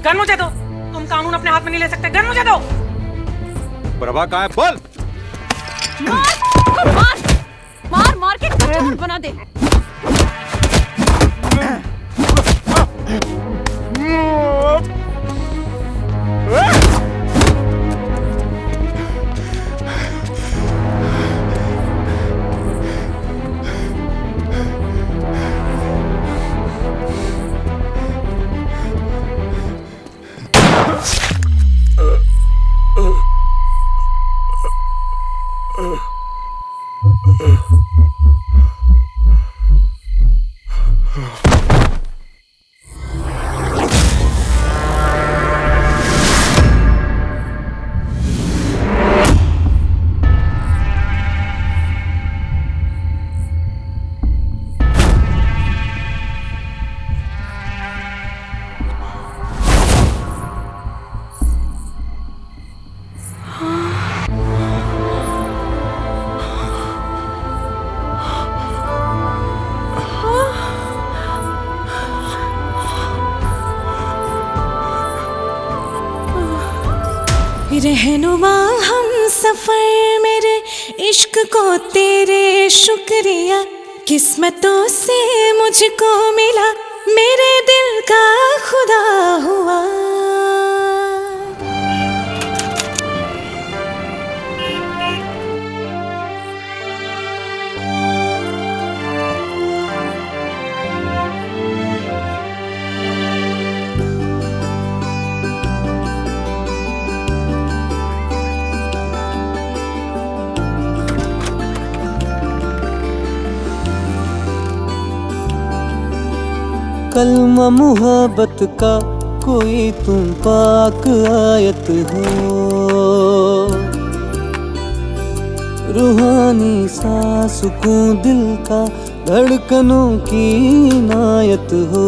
Gun मुझे दो। तुम कानून अपने हाथ में नहीं ले सकते। गन मुझे दो। प्रभा कहाँ है? बोल। मार मार मार मार के कचरा बना दे। रहनुमा हम सफर मेरे इश्क को तेरे शुक्रिया, किस्मतों से मुझको मिला मेरे दिल का खुदा हुआ। कलमा मुहब्बत का कोई तुम पाक आयत हो, रूहानी सा सुकून दिल का धड़कनों की इनायत हो।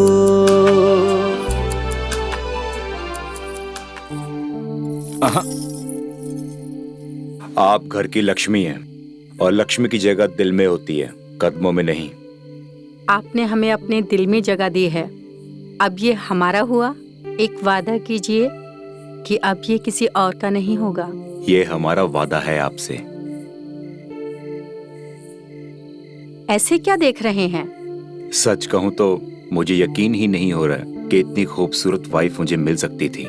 आप घर की लक्ष्मी हैं और लक्ष्मी की जगह दिल में होती है, कदमों में नहीं। आपने हमें अपने दिल में जगह दी है, अब ये हमारा हुआ। एक वादा कीजिए कि अब ये किसी और का नहीं होगा। ये हमारा वादा है आपसे। ऐसे क्या देख रहे हैं? सच कहूं तो मुझे यकीन ही नहीं हो रहा कि इतनी खूबसूरत वाइफ मुझे मिल सकती थी।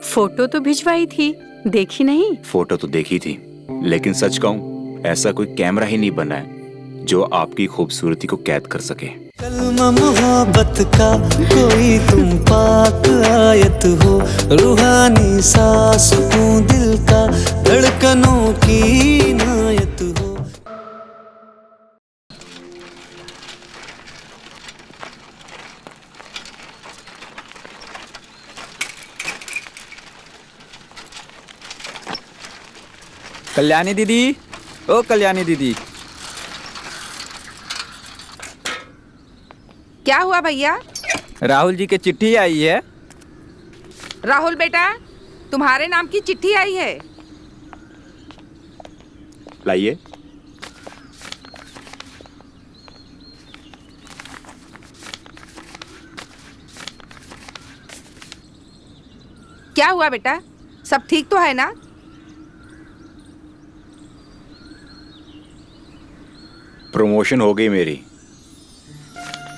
फोटो तो भिजवाई थी, देखी नहीं? फोटो तो देखी थी, लेकिन सच कहूं ऐसा कोई कैमरा ही नहीं बना है जो आपकी खूबसूरती को कैद कर सके। कलमा मोहब्बत का कोई तुम पाक आयत हो, रूहानी सा सुकून दिल का धड़कनों की इनायत हो। कल्याणी दीदी, ओ कल्याणी दीदी। क्या हुआ भैया? राहुल जी की चिट्ठी आई है। राहुल बेटा, तुम्हारे नाम की चिट्ठी आई है। लाइए। क्या हुआ बेटा, सब ठीक तो है ना? प्रमोशन हो गई मेरी।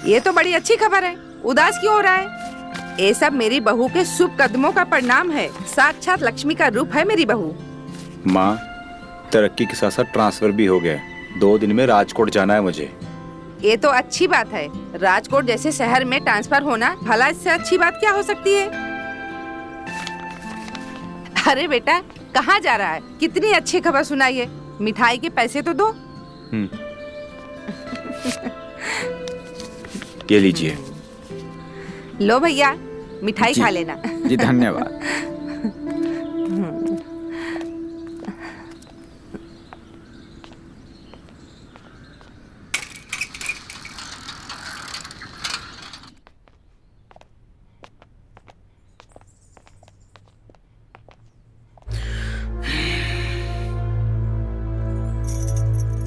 ये तो बड़ी अच्छी खबर है। उदास क्यों हो रहा है? ये सब मेरी बहू के शुभ कदमों का परिणाम है। साक्षात लक्ष्मी का रूप है मेरी बहू। माँ, तरक्की के साथ साथ ट्रांसफर भी हो गया। 2 दिन में राजकोट जाना है मुझे। ये तो अच्छी बात है। राजकोट जैसे शहर में ट्रांसफर होना, भला इससे अच्छी बात क्या हो सकती है? अरे बेटा, कहाँ जा रहा है? कितनी अच्छी खबर सुनाई है। मिठाई के पैसे तो दो। ये लीजिए। लो भैया, मिठाई खा लेना। जी धन्यवाद।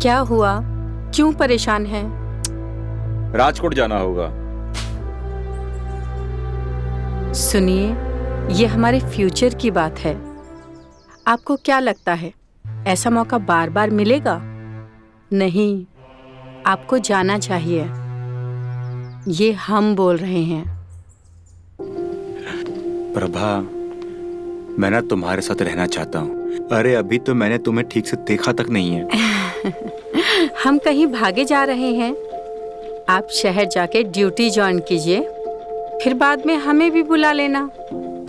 क्या हुआ? क्यों परेशान हैं? राजकोट जाना होगा। सुनिए, ये हमारे फ्यूचर की बात है। आपको क्या लगता है ऐसा मौका बार बार मिलेगा? नहीं, आपको जाना चाहिए। ये हम बोल रहे हैं। प्रभा, मैं ना तुम्हारे साथ रहना चाहता हूँ। अरे अभी तो मैंने तुम्हें ठीक से देखा तक नहीं है। हम कहीं भागे जा रहे हैं? आप शहर जाके ड्यूटी ज्वाइन कीजिए, फिर बाद में हमें भी बुला लेना।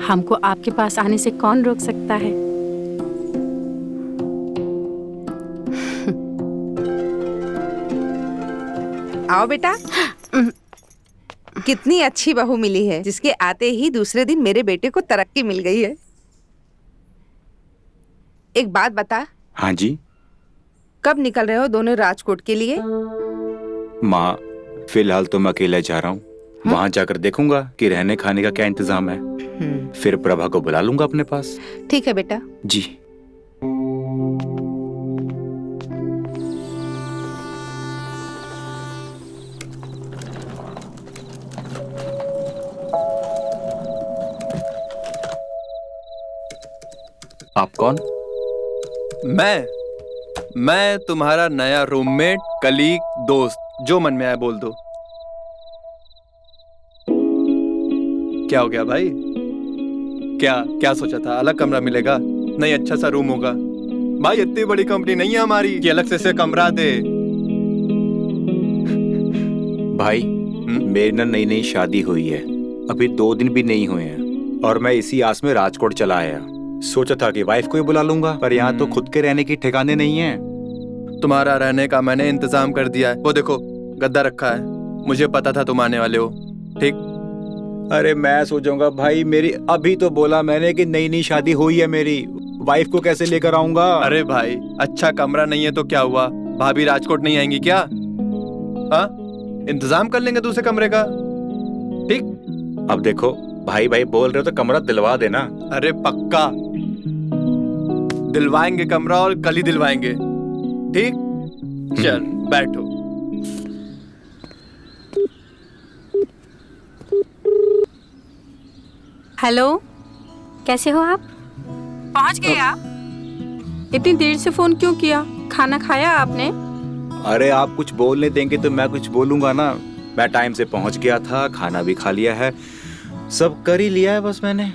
हमको आपके पास आने से कौन रोक सकता है? आओ बेटा। कितनी अच्छी बहू मिली है, जिसके आते ही दूसरे दिन मेरे बेटे को तरक्की मिल गई है। एक बात बता। हाँ जी। कब निकल रहे हो दोनों राजकोट के लिए? माँ, फिलहाल तो मैं अकेला जा रहा हूँ। वहां जाकर देखूंगा कि रहने खाने का क्या इंतजाम है। फिर प्रभा को बुला लूंगा अपने पास। ठीक है बेटा। जी। आप कौन? मैं तुम्हारा नया रूममेट, कलीग, दोस्त, जो मन में आए बोल दो। क्या हो गया भाई? क्या सोचा था? अलग कमरा मिलेगा? नहीं, अच्छा सा रूम होगा। भाई इतनी बड़ी कंपनी नहीं है हमारी कि अलग से कमरा दे। भाई, मेरी ना नई शादी हुई है, अभी 2 दिन भी नहीं हुए हैं, और मैं इसी आस में राजकोट चला आया। सोचा था कि वाइफ को ही बुला लूंगा, पर यहाँ तो खुद के रहने की ठिकाने नहीं है। तुम्हारा रहने का मैंने इंतजाम कर दिया है। वो देखो, गद्दा रखा है। मुझे पता था तुम आने वाले हो। ठीक? अरे मैं सोचूंगा भाई, मेरी अभी तो बोला मैंने कि नई शादी हुई है मेरी, वाइफ को कैसे लेकर आऊंगा? अरे भाई, अच्छा कमरा नहीं है तो क्या हुआ? भाभी राजकोट नहीं आएंगी क्या? हाँ, इंतजाम कर लेंगे दूसरे कमरे का। ठीक? अब देखो, भाई बोल रहे हो तो कमरा दिलवा देना। अरे पक्का दिलवाएंगे कमरा, और कल ही दिलवाएंगे। ठीक? चल बैठो। हेलो, कैसे हो आप? पहुंच गए आप? इतनी देर से फोन क्यों किया? खाना खाया आपने? अरे आप कुछ बोलने देंगे तो मैं कुछ बोलूंगा ना। मैं टाइम से पहुंच गया था, खाना भी खा लिया है, सब कर ही लिया है बस मैंने।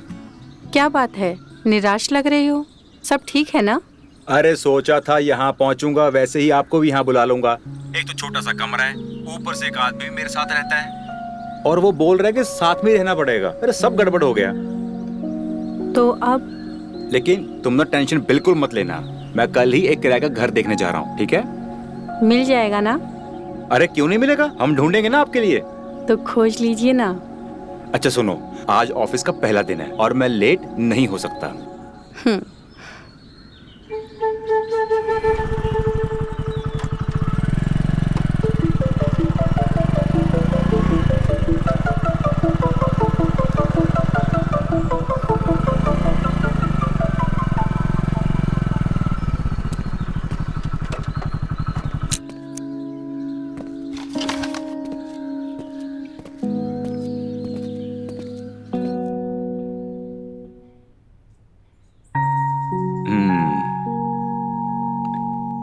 क्या बात है, निराश लग रही हो? सब ठीक है ना? अरे सोचा था यहाँ पहुंचूंगा, वैसे ही आपको भी यहाँ बुला लूंगा। एक तो छोटा सा कमरा है, ऊपर से एक आदमी भी मेरे साथ रहता है, और वो बोल रहा है कि साथ में रहना पड़ेगा। अरे सब गड़बड़ हो गया। तो अब? लेकिन तुम ना टेंशन बिल्कुल मत लेना, मैं कल ही एक किराए का घर देखने जा रहा हूँ। ठीक है? मिल जाएगा ना? अरे क्यों नहीं मिलेगा, हम ढूंढेंगे ना आपके लिए। तो खोज लीजिए ना। अच्छा सुनो, आज ऑफिस का पहला दिन है और मैं लेट नहीं हो सकता।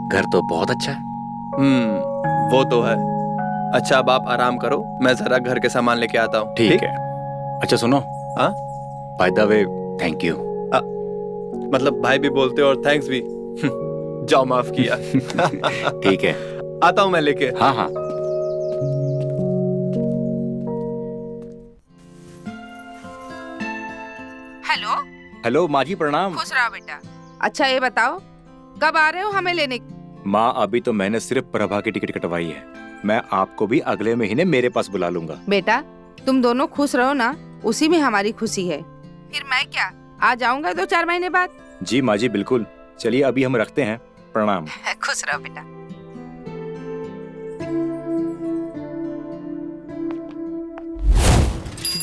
घर तो बहुत अच्छा है। वो तो है। अच्छा अब आप आराम करो, मैं जरा घर के सामान लेके आता हूँ। ठीक है। अच्छा सुनो, हाँ, by the way thank you. मतलब भाई भी बोलते हो और थैंक्स भी। जाओ, माफ किया। ठीक है, आता हूँ मैं लेके। हाँ हाँ। हेलो। हेलो माँ जी, प्रणाम। खुश रहो बेटा। अच्छा ये बताओ, कब आ रहे हो हमें लेने? माँ, अभी तो मैंने सिर्फ प्रभा की टिकट कटवाई है, मैं आपको भी अगले महीने मेरे पास बुला लूंगा। बेटा तुम दोनों खुश रहो ना, उसी में हमारी खुशी है। फिर मैं क्या आ जाऊंगा 2-4 महीने बाद। जी माँ जी बिल्कुल। चलिए अभी हम रखते हैं, प्रणाम। खुश रहो बेटा।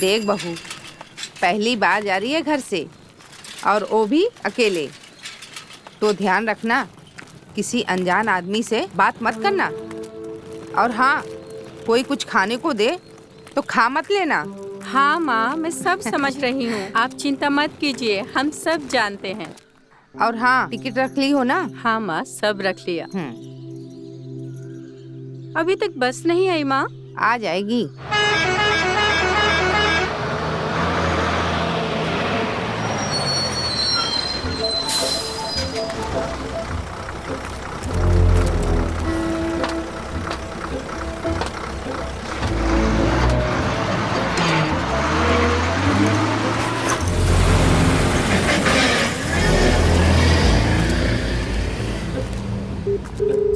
देख बहू, पहली बार जा रही है घर से, और वो भी अकेले, तो ध्यान रखना किसी अनजान आदमी से बात मत करना। और हाँ, कोई कुछ खाने को दे तो खा मत लेना। हाँ माँ, मैं सब समझ रही हूँ। आप चिंता मत कीजिए, हम सब जानते हैं। और हाँ, टिकट रख ली हो ना? हाँ माँ, सब रख लिया। हम्म, अभी तक बस नहीं आई माँ। आ जाएगी।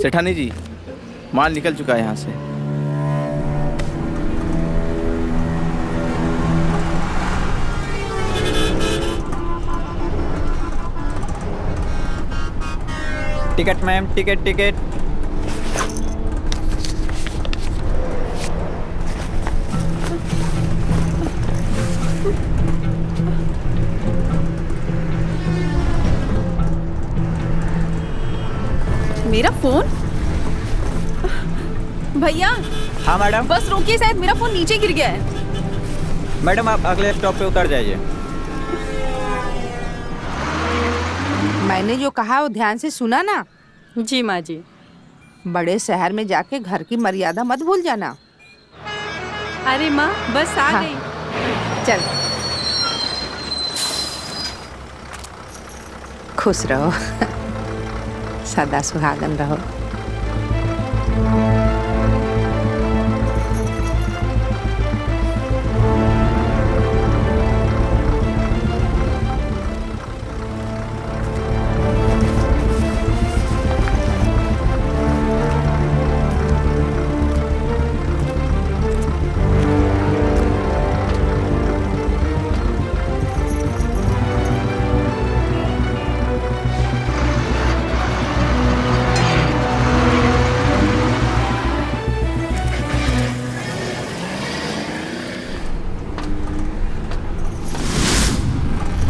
सेठानी जी, माल निकल चुका है यहाँ से। Ticket ma'am, ticket ticket. मेरा फोन? भैया हाँ मैडम। बस रोकिए, शायद मेरा फोन नीचे गिर गया है। मैडम आप अगले स्टॉप पे उतर जाइए। मैंने जो कहा वो ध्यान से सुना ना? जी माँ जी। बड़े शहर में जाके घर की मर्यादा मत भूल जाना। अरे माँ, बस आ हाँ। गई। चल, खुश रहो, सदा सुहागन रहो।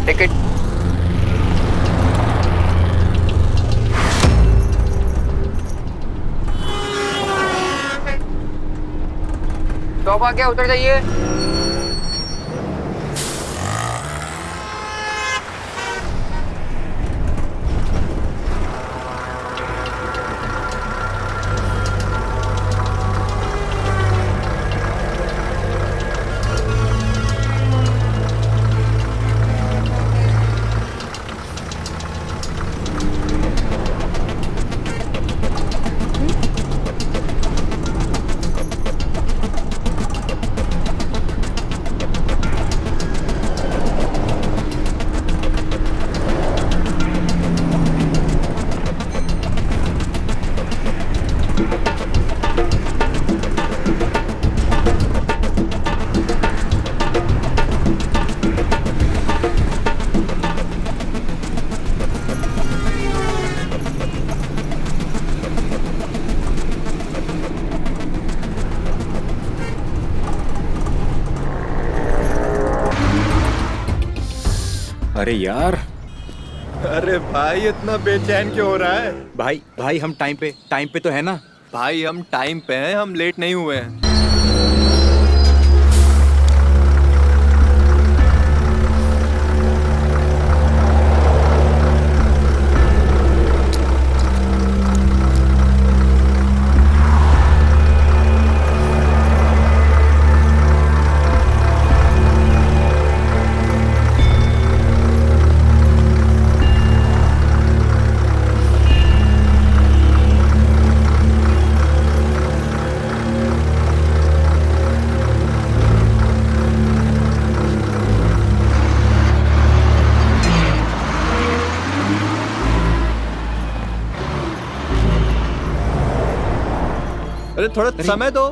टिकट। स्टॉप आ गया, उतर जाइए। अरे यार, अरे भाई इतना बेचैन क्यों हो रहा है? भाई हम टाइम पे तो है ना? भाई हम टाइम पे हैं, हम लेट नहीं हुए हैं। अरे थोड़ा समय दो,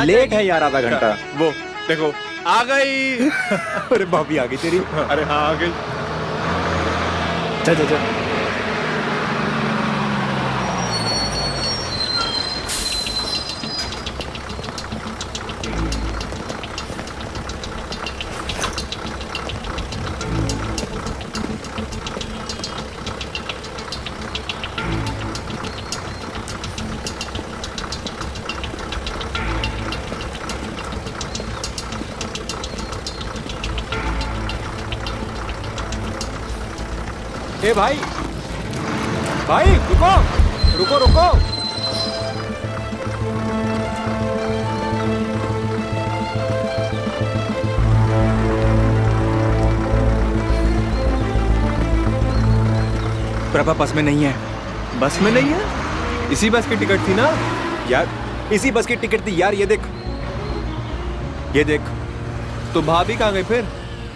लेट है यार, आधा घंटा। वो देखो आ गई। अरे भाभी आ गई तेरी। अरे हाँ आ गई। चल चल चल। ए भाई, भाई रुको रुको रुको। प्रभा बस में नहीं है। बस में नहीं है? इसी बस की टिकट थी ना यार, इसी बस की टिकट थी यार। ये देख, ये देख। तो भाभी कहाँ गई फिर?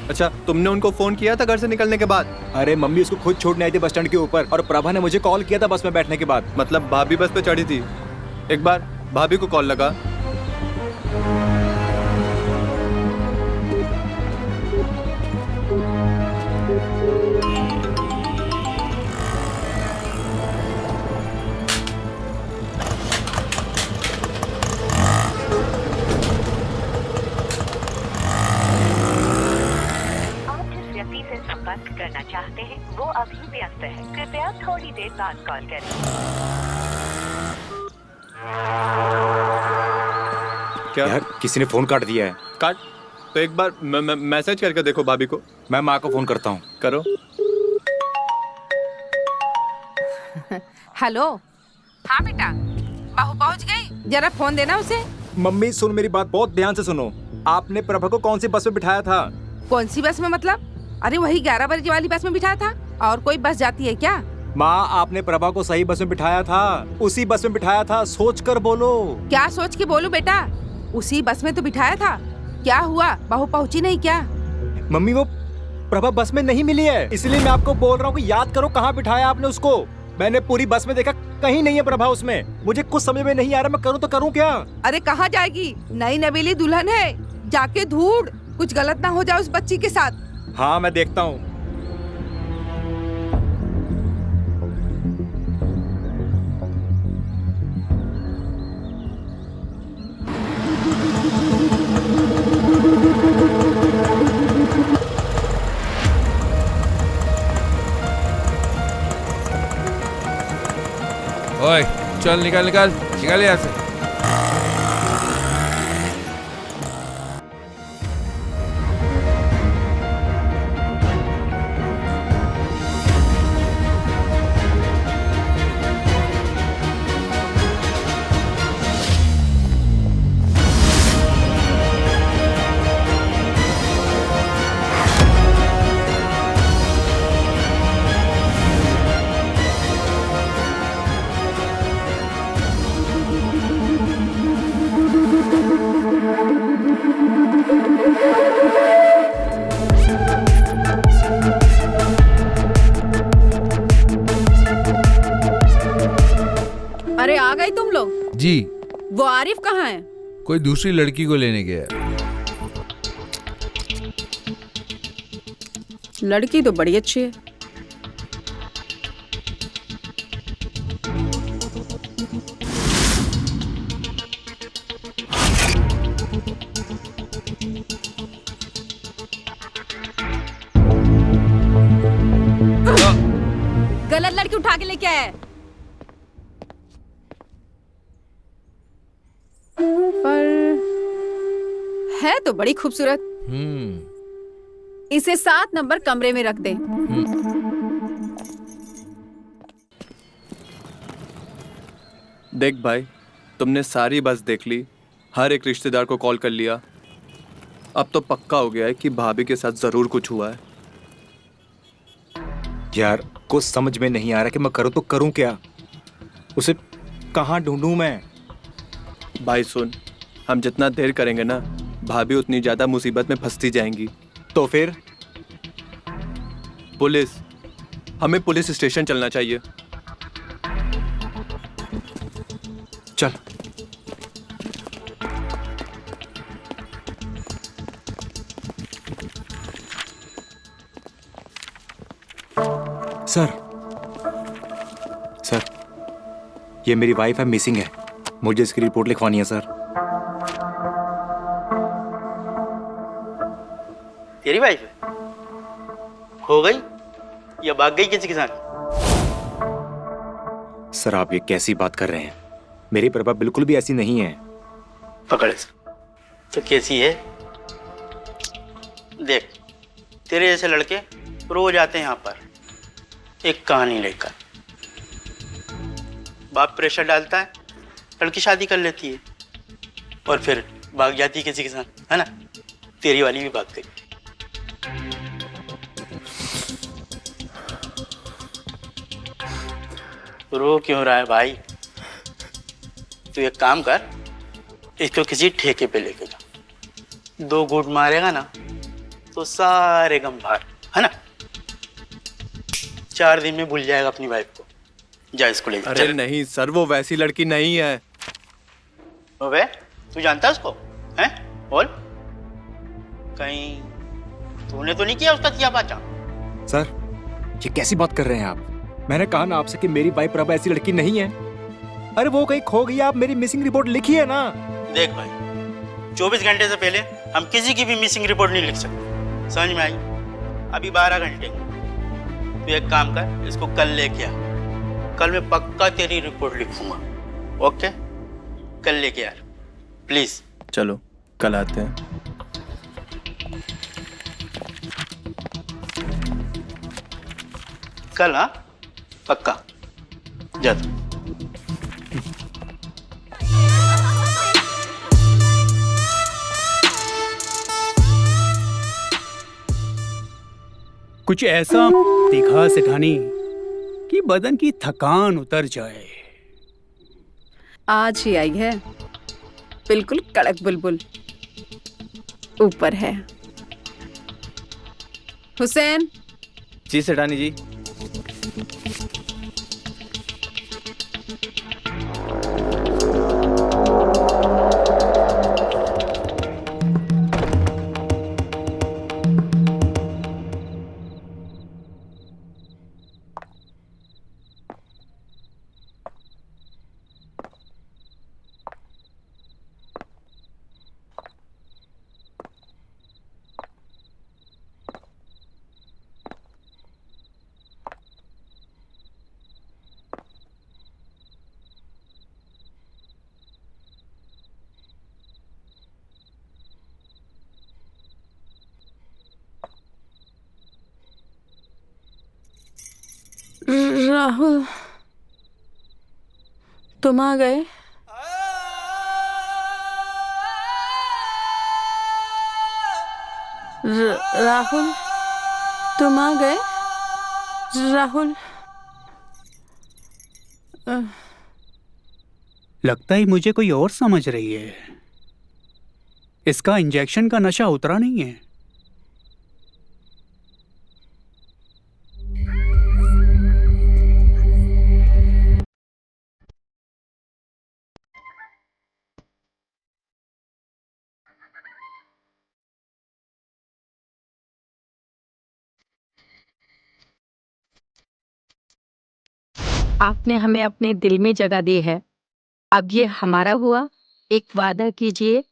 अच्छा, तुमने उनको फोन किया था घर से निकलने के बाद? अरे मम्मी उसको खुद छोड़ने आई थी बस स्टैंड के ऊपर, और प्रभा ने मुझे कॉल किया था बस में बैठने के बाद। मतलब भाभी बस पे चढ़ी थी? एक बार भाभी को कॉल लगा। संपर्क करना चाहते हैं वो अभी व्यस्त है, कृपया थोड़ी देर बाद कॉल करें। क्या यार, किसी ने फोन काट दिया है। काट? तो एक बार मैसेज करके देखो भाभी को। मैं माँ को फोन करता हूँ। करो। हेलो। हाँ बेटा, बहू पहुंच गई, जरा फोन देना उसे। मम्मी सुन, मेरी बात बहुत ध्यान से सुनो। आपने प्रभा को कौन सी बस में बिठाया था? कौन सी बस में मतलब? अरे वही 11 बजे वाली बस में बिठाया था। और कोई बस जाती है क्या? माँ, आपने प्रभा को सही बस में बिठाया था, उसी बस में बिठाया था। सोच कर बोलो। क्या सोच के बोलूं बेटा? उसी बस में तो बिठाया था। क्या हुआ, बहू पहुंची नहीं क्या? मम्मी, वो प्रभा बस में नहीं मिली है, इसलिए मैं आपको बोल रहा हूँ कि याद करो कहाँ बिठाया आपने उसको। मैंने पूरी बस में देखा, कहीं नहीं है प्रभा उसमें। मुझे कुछ समझ में नहीं आ रहा, मैं करूँ तो करूँ क्या? अरे कहाँ जाएगी, नई नवेली दुल्हन है, जाके ढूंढ, कुछ गलत ना हो जाए उस बच्ची के साथ। हाँ, मैं देखता हूँ। ओए चल, निकल निकल निकल यहाँ से। अरे आ गए तुम लोग? जी। वो आरिफ कहाँ है? कोई दूसरी लड़की को लेने गया। लड़की तो बड़ी अच्छी है। गलत लड़की उठा के लेके आया है। पर है तो बड़ी खूबसूरत। इसे 7 नंबर कमरे में रख दे। देख भाई, तुमने सारी बस देख ली, हर एक रिश्तेदार को कॉल कर लिया। अब तो पक्का हो गया है कि भाभी के साथ जरूर कुछ हुआ है। यार, कुछ समझ में नहीं आ रहा कि मैं करूँ तो करूँ क्या? उसे कहाँ ढूंढूं मैं? भाई सुन, हम जितना देर करेंगे ना, भाभी उतनी ज्यादा मुसीबत में फंसती जाएंगी। तो फिर? पुलिस, हमें पुलिस स्टेशन चलना चाहिए। चल। सर, सर, ये मेरी वाइफ है, मिसिंग है। मुझे इसकी रिपोर्ट लिखवानी है सर। तेरी वाइफ है? हो गई या भाग गई किसी के साथ? सर, आप ये कैसी बात कर रहे हैं? मेरी प्रभा बिल्कुल भी ऐसी नहीं है। पकड़ तो कैसी है? देख, तेरे जैसे लड़के रोज आते हैं यहाँ पर, एक कहानी लेकर। बाप प्रेशर डालता है, लड़की शादी कर लेती है और फिर भाग जाती है किसी के साथ, है ना। तेरी वाली भी भाग गई। रो क्यों रहा है भाई? तू एक काम कर, इसको किसी ठेके पे लेके जा। 2 घूंट मारेगा ना तो सारे गम बाहर, है ना। 4 दिन में भूल जाएगा अपनी वाइफ को। जा इसको ले जा। अरे नहीं सर, वो वैसी लड़की नहीं है। अबे तू जानता है उसको? हैं? बोल। कहीं तूने तो नहीं किया उसका सिया पाचा? सर, ये कैसी बात कर रहे हैं आप? मैंने कहा ना आपसे कि मेरी वाइफ प्रभा ऐसी लड़की नहीं है। अरे वो कहीं खो गई, आप मेरी मिसिंग रिपोर्ट लिखिए ना। देख भाई, 24 घंटे से पहले हम किसी की भी मिसिंग रिपोर्ट नहीं लिख सकते, समझ में आई? अभी 12 घंटे। तू एक काम कर, इसको कल लेके आ। कल मैं पक्का तेरी रिपोर्ट लिखूंगा। ओके, कल लेके यार प्लीज। चलो कल आते हैं। कल? हाँ पक्का, जा तू। कुछ ऐसा दिखा सेठानी कि बदन की थकान उतर जाए। आज ही आई है, बिल्कुल कड़क बुलबुल। ऊपर है। हुसैन। जी सेठानी जी। राहुल, तुम आ गए? राहुल, तुम आ गए? राहुल। लगता है मुझे कोई और समझ रही है। इसका इंजेक्शन का नशा उतरा नहीं है। आपने हमें अपने दिल में जगह दी है, अब ये हमारा हुआ। एक वादा कीजिए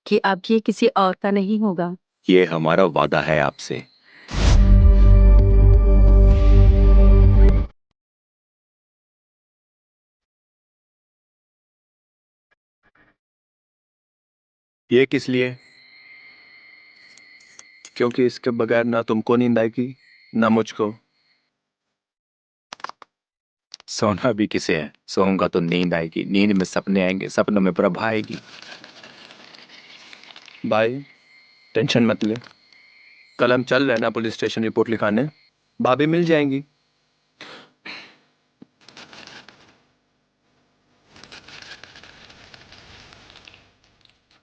कि अब ये किसी और का नहीं होगा। ये हमारा वादा है आपसे। ये किस लिए? क्योंकि इसके बगैर ना तुमको नींद आएगी ना मुझको। सोना भी किसे है? सोऊंगा तो नींद आएगी, नींद में सपने आएंगे, सपनों में प्रभा आएगी। भाई टेंशन मत ले, कल हम चल रहे हैं ना पुलिस स्टेशन रिपोर्ट लिखाने, भाभी मिल जाएंगी।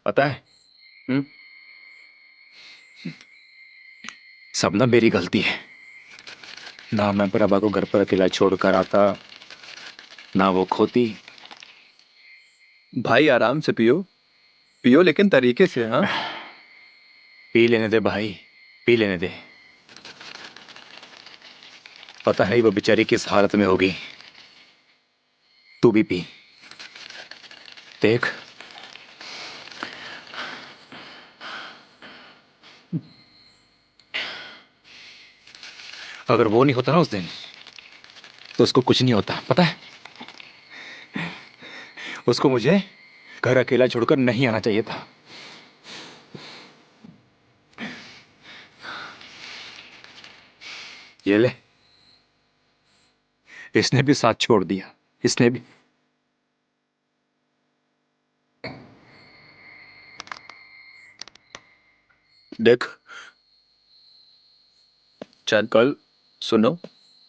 पता है, सब ना मेरी गलती है। ना मैं प्रभा को घर पर अकेला छोड़कर आता, ना वो खोती। भाई आराम से पियो, पियो लेकिन तरीके से। हाँ पी लेने दे भाई, पी लेने दे। पता नहीं वो बेचारी किस हालत में होगी। तू भी पी, देख। अगर वो नहीं होता ना उस दिन, तो उसको कुछ नहीं होता, पता है। उसको मुझे घर अकेला छोड़कर नहीं आना चाहिए था। ये ले, इसने भी साथ छोड़ दिया, इसने भी। देख, चल कल सुनो,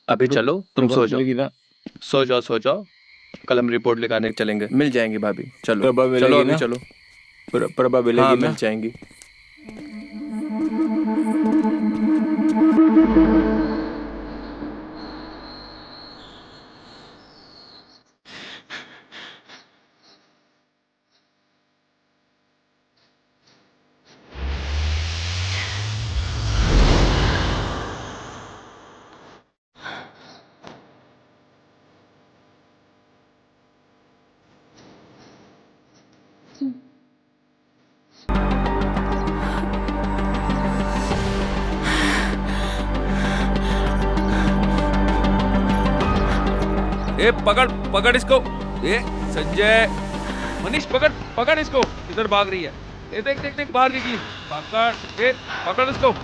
अभी चलो, तुम सो जाओ, सो जाओ। कल हम रिपोर्ट लिखाने चलेंगे। मिल जाएंगी भाभी, चलो चलो अभी चलो। प्रभा मिलेगी हाँ, ना? मिल जाएंगी। ए पकड़ पकड़ इसको। ए संजय, मनीष पकड़ पकड़ इसको, इधर भाग रही है। ए देख देख देख बाहर निकली। पकड़, ए पकड़ इसको।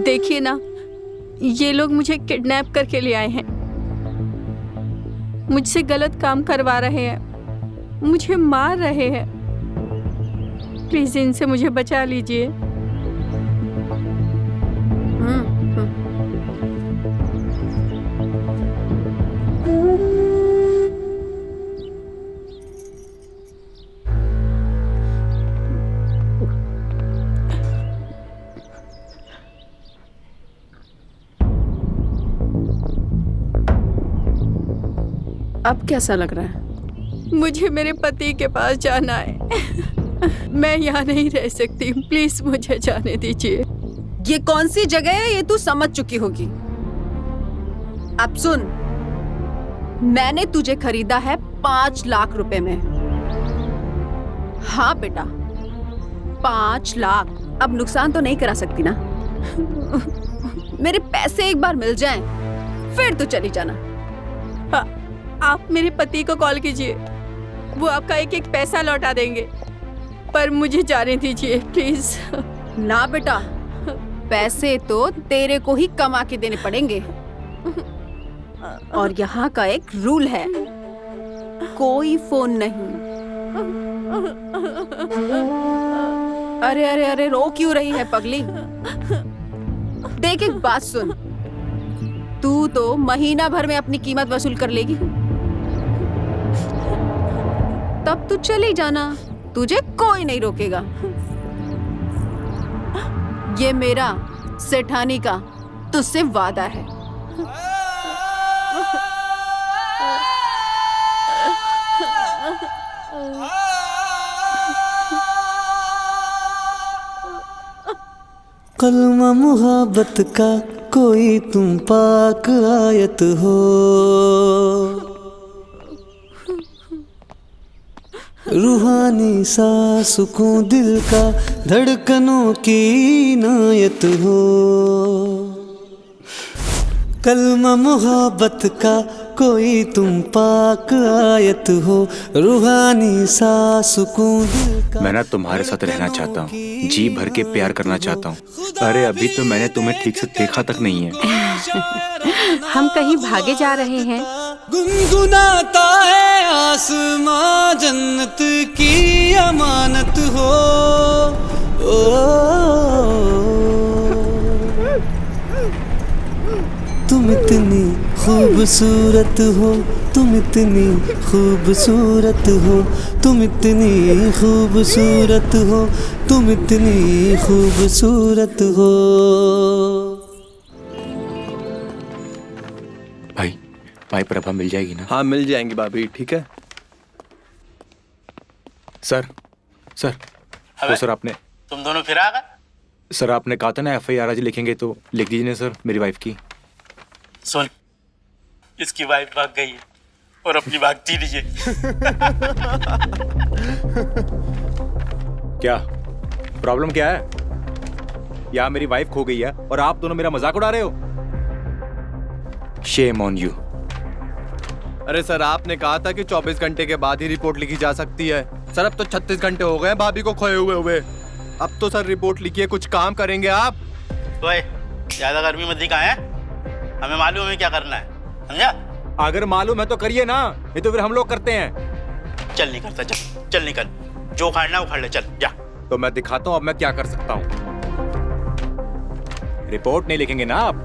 देखिए ना, ये लोग मुझे किडनैप करके ले आए हैं, मुझसे गलत काम करवा रहे हैं, मुझे मार रहे हैं। प्लीज इनसे मुझे बचा लीजिए। अब कैसा लग रहा है? मुझे मेरे पति के पास जाना है। मैं यहाँ नहीं रह सकती, प्लीज मुझे जाने दीजिए। ये कौन सी जगह है ये तू समझ चुकी होगी। अब सुन, मैंने तुझे खरीदा है 5 लाख रुपए में। हाँ बेटा, 5 लाख। अब नुकसान तो नहीं करा सकती ना। मेरे पैसे एक बार मिल जाएं, फिर तो चली जाना। आप मेरे पति को कॉल कीजिए, वो आपका एक एक पैसा लौटा देंगे, पर मुझे जाने दीजिए प्लीज। ना बेटा, पैसे तो तेरे को ही कमा के देने पड़ेंगे। और यहाँ का एक रूल है, कोई फोन नहीं। अरे अरे अरे, रो क्यों रही है पगली? देख एक बात सुन, तू तो महीना भर में अपनी कीमत वसूल कर लेगी, तब तू चली जाना, तुझे कोई नहीं रोकेगा। ये मेरा सेठानी का तुझसे वादा है। कलमा मुहब्बत का कोई तुम पाक आयत हो, रूहानी सा सुकून दिल का धड़कनों की इनायत हो। कलमा मोहब्बत का कोई तुम पाक आयत हो, रूहानी सा सुकून दिल का। मैं ना तुम्हारे साथ रहना चाहता हूँ, जी भर के प्यार करना चाहता हूँ। अरे अभी तो मैंने तुम्हें ठीक से देखा तक नहीं है। हम कहीं भागे जा रहे हैं। गुनगुनाता है आसमां, जन्नत की अमानत हो। तुम इतनी खूबसूरत हो, तुम इतनी खूबसूरत हो, तुम इतनी खूबसूरत हो, तुम इतनी खूबसूरत हो। भाई प्रभा मिल जाएगी ना? हाँ मिल जाएंगी भाभी, ठीक है। सर तो सर आपने तुम दोनों फिर आ गए। सर आपने कहा था ना FIR आज लिखेंगे, तो लिख दीजिए ना सर मेरी वाइफ की। सुन, इसकी वाइफ भाग गई है और अपनी भागती नहीं है। क्या प्रॉब्लम क्या है? या मेरी वाइफ खो गई है और आप दोनों मेरा मजाक उड़ा रहे हो? Shame on you. अरे सर आपने कहा था कि 24 घंटे के बाद ही रिपोर्ट लिखी जा सकती है। सर अब तो 36 घंटे हो गए भाभी को खोए हुए। अब तो सर रिपोर्ट लिखिए, कुछ काम करेंगे आप। ओए, ज्यादा गर्मी मत दिखा है, हमें मालूम है क्या करना है, समझा? अगर मालूम है तो करिए ना, नहीं तो फिर हम लोग करते हैं। चल नहीं करता, चल निकल, जो उखाड़ना उखाड़ ले, चल जा। तो मैं दिखाता हूँ अब मैं क्या कर सकता हूँ। रिपोर्ट नहीं लिखेंगे ना आप?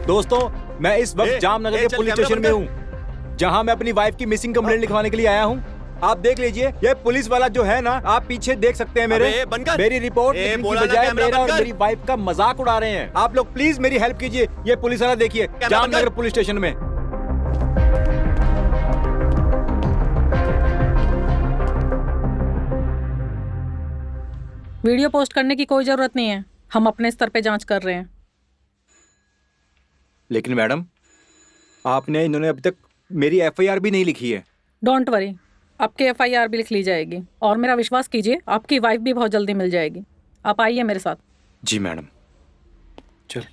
दोस्तों, मैं इस वक्त जामनगर के पुलिस स्टेशन में हूँ, जहाँ मैं अपनी वाइफ की मिसिंग कंप्लेंट लिखवाने के लिए आया हूँ। आप देख लीजिए, ये पुलिस वाला जो है ना, आप पीछे देख सकते हैं मेरी रिपोर्ट लिखने की बजाय मेरा और मेरी वाइफ का मजाक उड़ा रहे हैं। आप लोग प्लीज मेरी हेल्प कीजिए। ये पुलिस वाला देखिए, जामनगर पुलिस स्टेशन में। वीडियो पोस्ट करने की कोई जरूरत नहीं है, हम अपने स्तर पे जांच कर रहे हैं। लेकिन मैडम, आपने इन्होंने अभी तक मेरी FIR भी नहीं लिखी है। डोंट वरी, आपकी FIR भी लिख ली जाएगी, और मेरा विश्वास कीजिए आपकी वाइफ भी बहुत जल्दी मिल जाएगी। आप आइए मेरे साथ। जी मैडम, चल।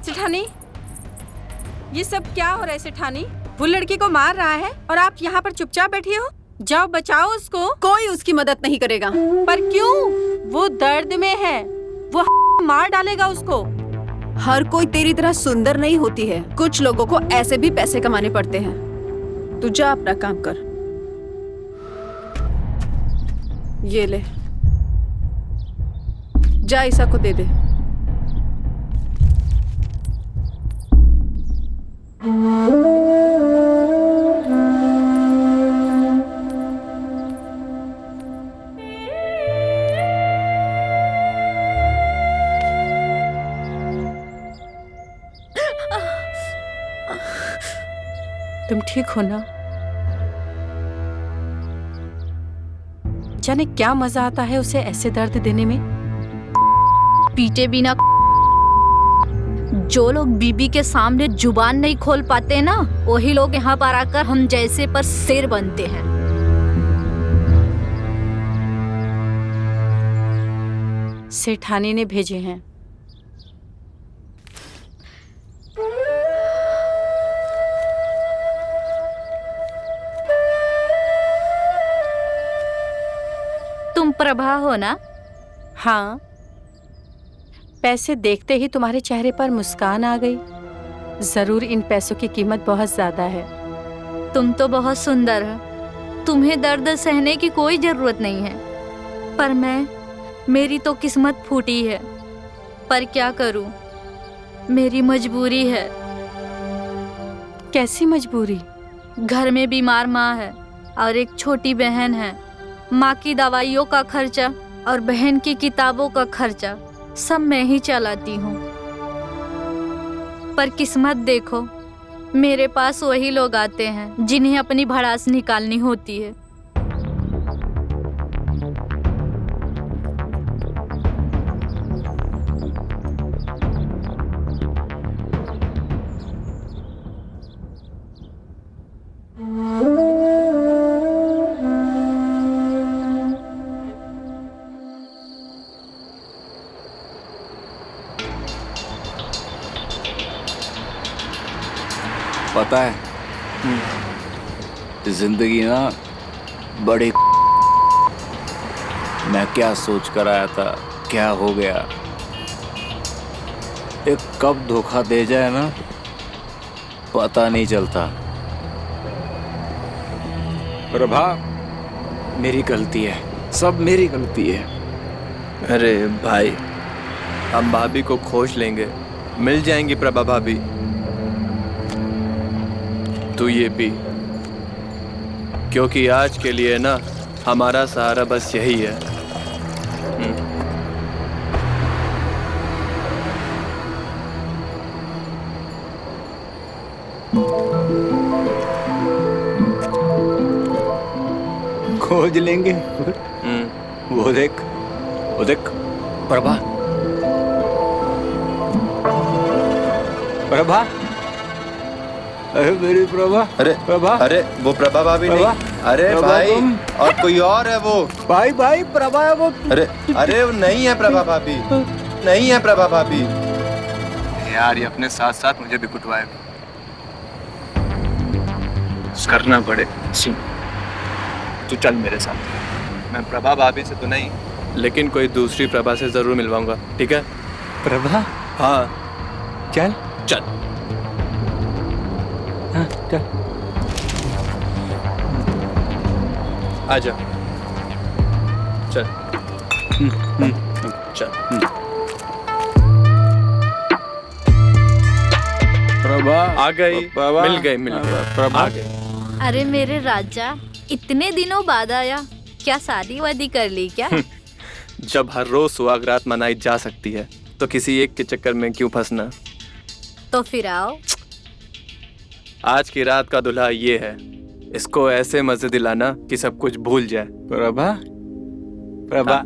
सेठानी, ये सब क्या हो रहा है सेठानी? वो लड़की को मार रहा है और आप यहाँ पर चुपचाप बैठी हो। जाओ बचाओ उसको। कोई उसकी मदद नहीं करेगा। पर क्यों? वो दर्द में है, वो मार डालेगा उसको। हर कोई तेरी तरह सुंदर नहीं होती है, कुछ लोगों को ऐसे भी पैसे कमाने पड़ते हैं। तू जा अपना काम कर। ये ले, जा ईसा को दे दे। तुम ठीक हो ना? जाने क्या मजा आता है उसे ऐसे दर्द देने में। पीटे बिना जो लोग बीबी के सामने जुबान नहीं खोल पाते ना, वही लोग यहाँ पर आकर हम जैसे पर शेर बनते हैं। सेठानी ने भेजे हैं। तुम प्रभा हो ना? हाँ, पैसे देखते ही तुम्हारे चेहरे पर मुस्कान आ गई। जरूर इन पैसों की कीमत बहुत ज्यादा है। तुम तो बहुत सुंदर हो, तुम्हें दर्द सहने की कोई जरूरत नहीं है। पर मेरी तो किस्मत फूटी है। पर क्या करूं, मेरी मजबूरी है। कैसी मजबूरी? घर में बीमार माँ है और एक छोटी बहन है। माँ की दवाइयों का खर्चा और बहन की किताबों का खर्चा सब मैं ही चलाती हूँ। पर किस्मत देखो, मेरे पास वही लोग आते हैं जिन्हें अपनी भड़ास निकालनी होती है। पता है, जिंदगी ना बड़ी। मैं क्या सोच कर आया था, क्या हो गया। एक कब धोखा दे जाए ना, पता नहीं चलता। प्रभा, मेरी गलती है, सब मेरी गलती है। अरे भाई, हम भाभी को खोज लेंगे, मिल जाएंगी प्रभा भाभी। तू ये पी, क्योंकि आज के लिए ना हमारा सहारा बस यही है। खोज लेंगे। वो देख प्रभा, प्रभा, अरे मेरी प्रभा। अरे प्रभा, अरे वो प्रभा भाभी नहीं। अरे प्रभा भाई, तुम। और कोई और है वो। भाई प्रभा है वो। अरे वो नहीं है प्रभा भाभी, नहीं है प्रभा भाभी। यार ये अपने साथ साथ मुझे भी कुटवाए, करना पड़े। सुन, तू चल मेरे साथ। मैं प्रभा भाभी से तो नहीं, लेकिन कोई दूसरी प्रभा से जरूर मिलवाऊंगा, ठीक है? प्रभा? हाँ चल चल। हाँ, चल। आजा, चल चल। प्रभा आ गई, मिल गई प्रभा। आ गई। अरे मेरे राजा, इतने दिनों बाद आया, क्या शादी वादी कर ली क्या? जब हर रोज सुहागरात मनाई जा सकती है तो किसी एक के चक्कर में क्यों फंसना। तो फिर आओ। आज की रात का दुल्हा ये है, इसको ऐसे मजे दिलाना कि सब कुछ भूल जाए। प्रभा, प्रभा,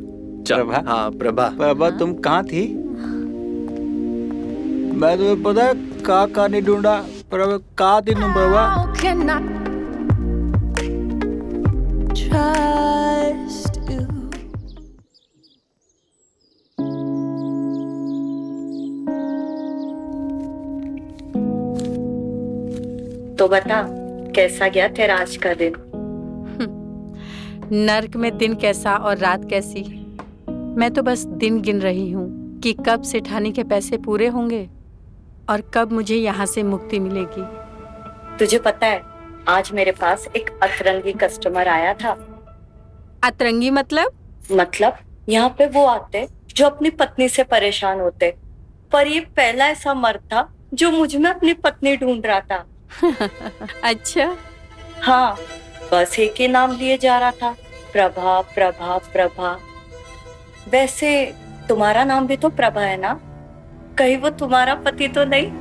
प्रभा। हाँ प्रभा। प्रभा तुम कहाँ थी? मैं तुम्हें पता है कहाँ नहीं ढूंढा। प्रभा कहाँ थी तुम? प्रभा तो बता, कैसा गया तेरा आज का दिन? नर्क में दिन कैसा और रात कैसी। मैं तो बस दिन गिन रही हूँ कि कब सेठानी के पैसे पूरे होंगे और कब मुझे यहाँ से मुक्ति मिलेगी। तुझे पता है, आज मेरे पास एक अतरंगी कस्टमर आया था। अतरंगी मतलब? मतलब यहाँ पे वो आते जो अपनी पत्नी से परेशान होते, पर ये पहला ऐसा मर्द था जो मुझ में अपनी पत्नी ढूंढ रहा था। अच्छा। हाँ, बस एक ही नाम लिए जा रहा था, प्रभा प्रभा प्रभा। वैसे तुम्हारा नाम भी तो प्रभा है ना? कहीं वो तुम्हारा पति तो नहीं?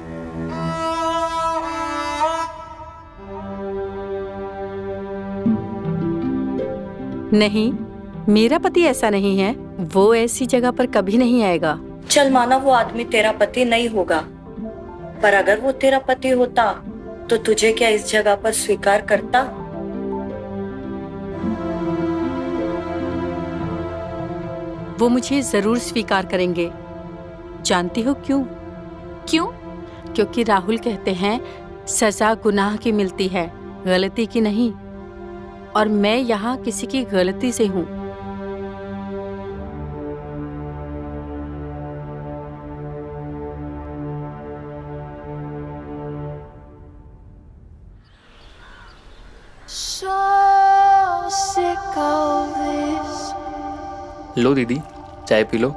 नहीं, मेरा पति ऐसा नहीं है। वो ऐसी जगह पर कभी नहीं आएगा। चल माना वो आदमी तेरा पति नहीं होगा, पर अगर वो तेरा पति होता तो तुझे क्या इस जगह पर स्वीकार करता? वो मुझे जरूर स्वीकार करेंगे। जानती हो क्यों? क्यों? क्योंकि राहुल कहते हैं सजा गुनाह की मिलती है, गलती की नहीं। और मैं यहाँ किसी की गलती से हूँ। लो दीदी, चाय पी लो।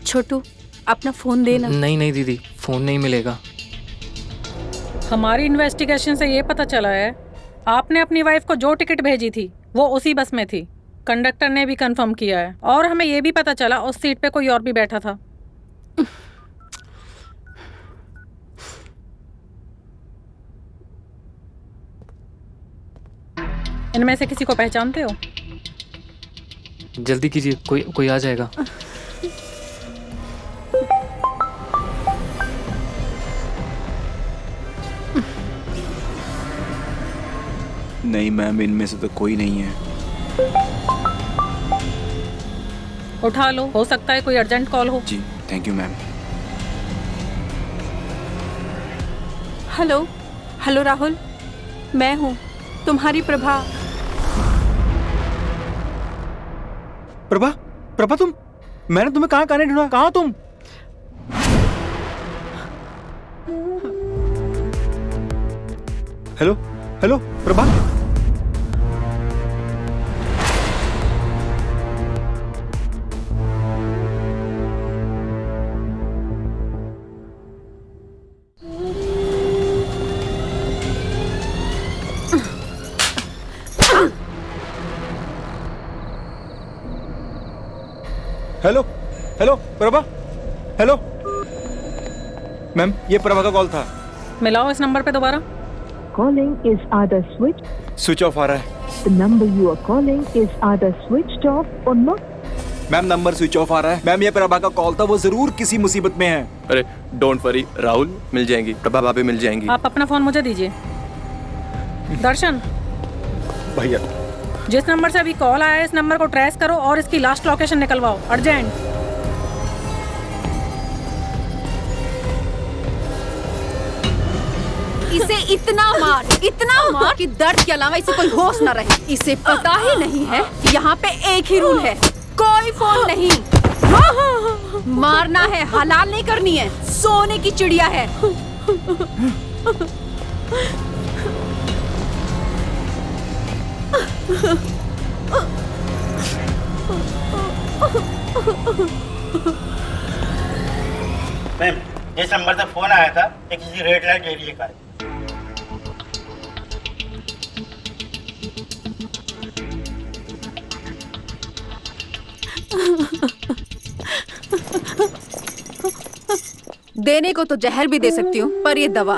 छोटू, अपना फोन देना। नहीं नहीं दीदी, फोन नहीं मिलेगा। हमारी इन्वेस्टिगेशन से ये पता चला है आपने अपनी वाइफ को जो टिकट भेजी थी वो उसी बस में थी। कंडक्टर ने भी कंफर्म किया है, और हमें ये भी पता चला उस सीट पे कोई और भी बैठा था। इनमें से किसी को पहचानते हो? जल्दी कीजिए, कोई आ जाएगा। नहीं मैम, इनमें से तो कोई नहीं है। उठा लो, हो सकता है कोई अर्जेंट कॉल हो। जी thank you ma'am. Hello hello Rahul, मैं हूँ तुम्हारी प्रभा। प्रभा, प्रभा तुम? मैंने तुम्हें कहाँ कहाँ ढूंढा, कहाँ तुम? Hello hello Prabha. Hello hello Prabha, hello ma'am, ये प्रभा का कॉल था। मिलाओ इस नंबर पे दोबारा। Calling is either switch. Switch off आ रहा है। The number you are calling is either switched off or not. Ma'am number switch off आ रहा है। मैम ये प्रभा का कॉल था, वो जरूर किसी मुसीबत में है। अरे डोंट वरी राहुल, मिल जाएंगी, प्रभा भाभी मिल जाएंगी। आप अपना फोन मुझे दीजिए। दर्शन भैया, जिस नंबर से अभी कॉल आया है इस नंबर को ट्रेस करो और इसकी लास्ट लोकेशन निकलवाओ, अर्जेंट। इसे इतना मार कि दर्द के अलावा इसे कोई होश न रहे। इसे पता ही नहीं है कि यहाँ पे एक ही रूल है, कोई फोन नहीं। मारना है, हलाल नहीं करनी है। सोने की चिड़िया है। मैम, जिस नंबर से फोन आया था ये किसी रेड लाइट एरिया का है। देने को तो जहर भी दे सकती हूँ, पर ये दवा,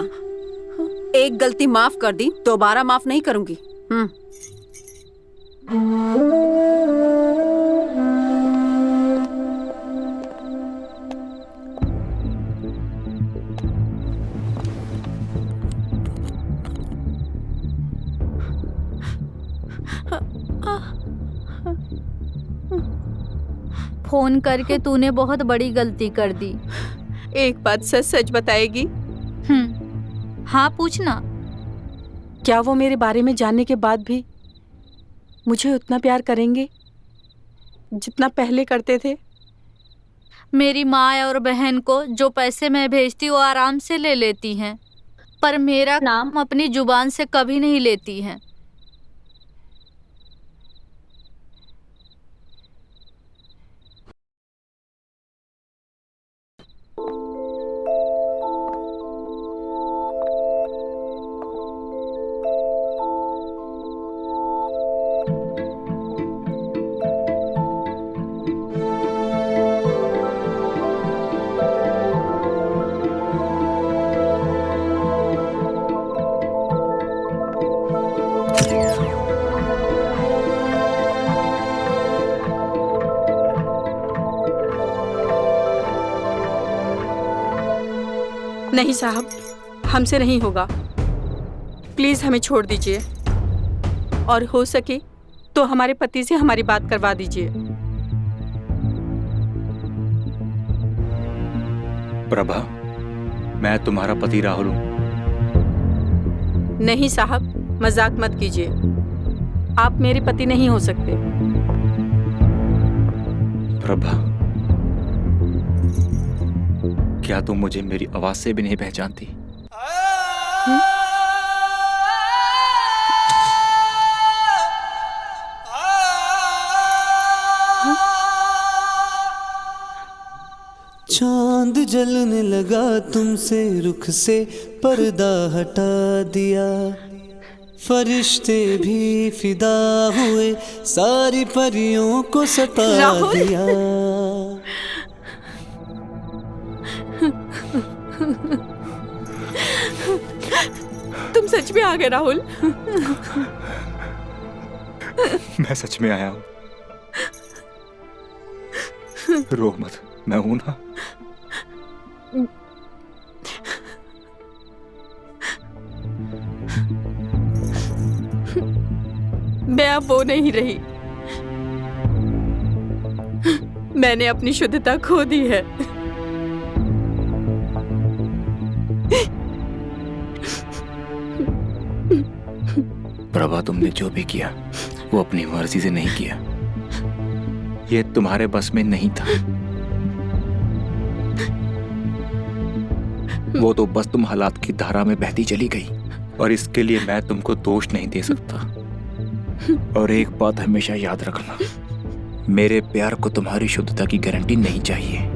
एक गलती माफ कर दी, दोबारा माफ नहीं करूंगी। फोन करके तूने बहुत बड़ी गलती कर दी। एक बात सच सच बताएगी? हाँ पूछना। क्या वो मेरे बारे में जानने के बाद भी मुझे उतना प्यार करेंगे जितना पहले करते थे? मेरी माँ और बहन को जो पैसे मैं भेजती वो आराम से ले लेती हैं, पर मेरा नाम अपनी जुबान से कभी नहीं लेती हैं। नहीं साहब, हमसे नहीं होगा। प्लीज हमें छोड़ दीजिए और हो सके तो हमारे पति से हमारी बात करवा दीजिए। प्रभा, मैं तुम्हारा पति राहुल हूं। नहीं साहब, मजाक मत कीजिए। आप मेरे पति नहीं हो सकते। प्रभा, क्या तुम मुझे मेरी आवाज से भी नहीं पहचानती? चांद जलने लगा तुमसे, रुख से पर्दा हटा दिया। फरिश्ते भी फिदा हुए, सारी परियों को सता दिया। तुम सच में आ गए राहुल? मैं सच में आया हूं। रो मत, मैं हूं ना। मैं अब वो नहीं रही। मैंने अपनी शुद्धता खो दी है। प्रभा, तुमने जो भी किया वो अपनी मर्जी से नहीं किया। ये तुम्हारे बस में नहीं था। वो तो बस तुम हालात की धारा में बहती चली गई, और इसके लिए मैं तुमको दोष नहीं दे सकता। और एक बात हमेशा याद रखना, मेरे प्यार को तुम्हारी शुद्धता की गारंटी नहीं चाहिए।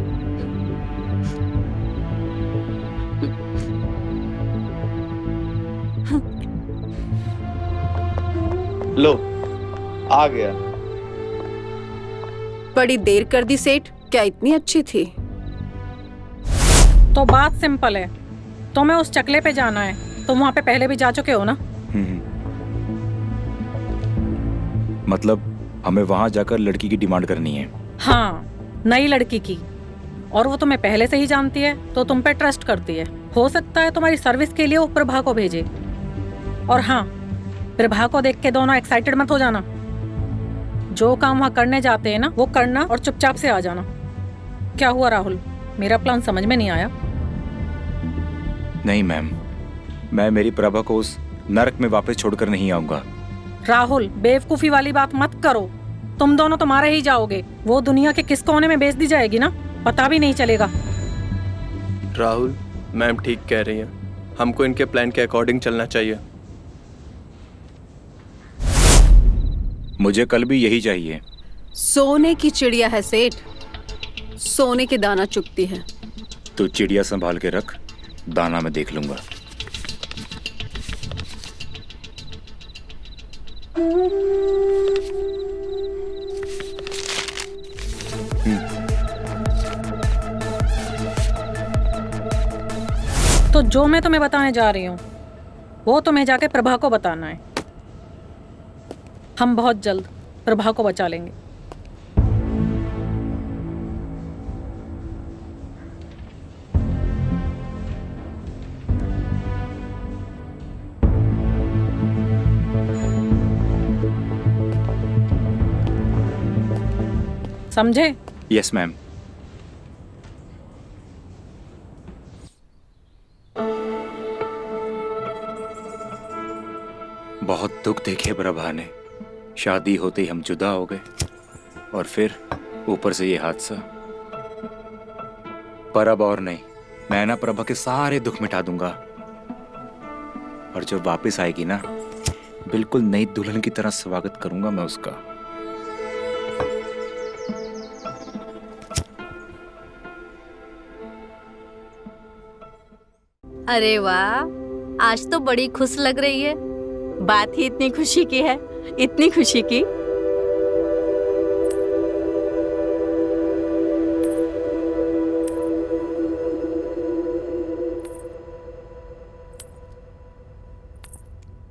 लो, आ गया। बड़ी देर कर दी सेठ, क्या इतनी अच्छी थी? तो बात सिंपल है, तुम्हें उस चकले पे जाना है। तुम वहां पे पहले भी जा चुके हो ना? मतलब हमें वहां जाकर लड़की की डिमांड करनी है? हाँ, नई लड़की की। और वो तुम्हें पहले से ही जानती है तो तुम पे ट्रस्ट करती है। हो सकता है तुम्हारी सर्विस के लिए वो प्रभा को भेजे। और हाँ, प्रभा को देख के दोनों एक्साइटेड मत हो जाना। जो काम वहाँ करने जाते हैं ना, वो करना और चुपचाप से आ जाना। क्या हुआ राहुल, मेरा प्लान समझ में नहीं आया? नहीं मैम, मैं मेरी प्रभा को उस नरक में वापस छोड़कर नहीं आऊंगा। राहुल, बेवकूफी वाली बात मत करो। तुम दोनों तो मारे ही जाओगे। वो दुनिया के किस कोने में बेच दी जाएगी ना, पता भी नहीं चलेगा। राहुल, मैम ठीक कह रही है। हमको इनके प्लान के अकॉर्डिंग चलना चाहिए। मुझे कल भी यही चाहिए। सोने की चिड़िया है सेठ, सोने के दाना चुगती है। तो चिड़िया संभाल के रख, दाना मैं देख लूंगा। तो जो मैं तुम्हें बताने जा रही हूँ वो तुम्हें जाके प्रभा को बताना है। हम बहुत जल्द प्रभा को बचा लेंगे। समझे? Yes ma'am. बहुत दुख देखे प्रभा ने। शादी होते ही हम जुदा हो गए और फिर ऊपर से ये हादसा। पर अब और नहीं, मैं ना प्रभा के सारे दुख मिटा दूंगा और जब वापस आएगी ना, बिल्कुल नई दुल्हन की तरह स्वागत करूंगा मैं उसका। अरे वाह, आज तो बड़ी खुश लग रही है। बात ही इतनी खुशी की है, इतनी खुशी की।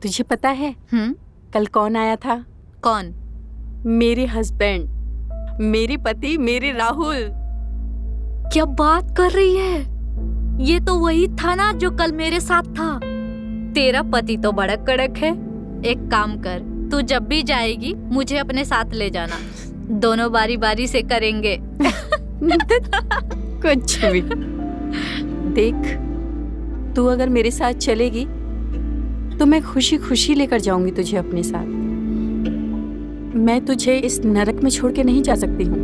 तुझे पता है कल कौन आया था? कौन? मेरे हस्बैंड, मेरे पति, मेरे राहुल। क्या बात कर रही है? ये तो वही था ना जो कल मेरे साथ था। तेरा पति तो बड़ा कड़क है। एक काम कर, तू जब भी जाएगी मुझे अपने साथ ले जाना, दोनों बारी बारी से करेंगे। कुछ भी। देख, तू अगर मेरे साथ चलेगी तो मैं खुशी खुशी लेकर जाऊंगी तुझे अपने साथ। मैं तुझे इस नरक में छोड़ के नहीं जा सकती हूँ।